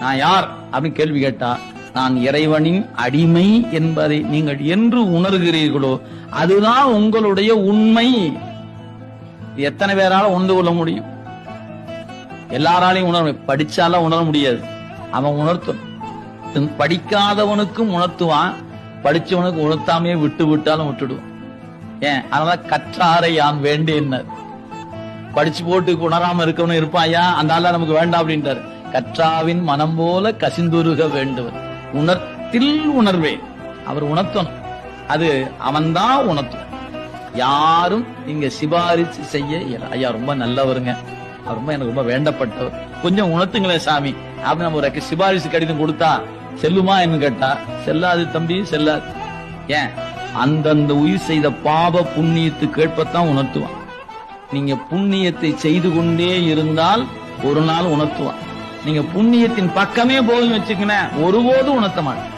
நான் யார் அப்படின்னு கேள்வி கேட்டா, நான் இறைவனின் அடிமை என்பதை நீங்கள் என்று உணர்கிறீர்களோ அதுதான் உங்களுடைய உண்மை. எத்தனை பேரால உணர்ந்து கொள்ள முடியும்? எல்லாராலையும் உணர, படிச்சால உணர முடியாது. அவன் உணர்த்தும். படிக்காதவனுக்கும் உணர்த்துவான், படிச்சவனுக்கு உணர்த்தாமையே விட்டு விட்டாலும் விட்டுடுவான். ஏன்? அதனால கற்றாரை யான் வேண்டேன். படிச்சு போட்டு உணராம இருக்கவனும் இருப்பாயா, அந்த ஆள நமக்கு வேண்டாம் அப்படின்ட்டாரு. கற்றாவின் மனம் போல கசிந்துருக வேண்டுவர், உணர்த்தில் உணர்வேன். அவர் உணர்த்தணும், அது அவன்தான் உணர்த்தும். யாரும் இங்க சிபாரிசு செய்ய இயலாது. ஐயா ரொம்ப நல்லவருங்க, ரொம்ப எனக்கு ரொம்ப வேண்டப்பட்டவர், கொஞ்சம் உணர்த்துங்களேன் சாமி அப்படின்னு நம்ம ஒரு சிபாரிசு கடிதம் கொடுத்தா செல்லுமா என்று கேட்டா, செல்லாது தம்பி, செல்லாது. ஏன்? அந்தந்த உயிர் செய்த பாவ புண்ணியத்து கேட்பத்தான் உணர்த்துவான். நீங்க புண்ணியத்தை செய்து கொண்டே இருந்தால் ஒரு நாள் உணர்த்துவான். நீங்க புண்ணியத்தின் பக்கமே போதும் வச்சுக்கணும், ஒருபோதும் உணர்த்த மாட்டேன்.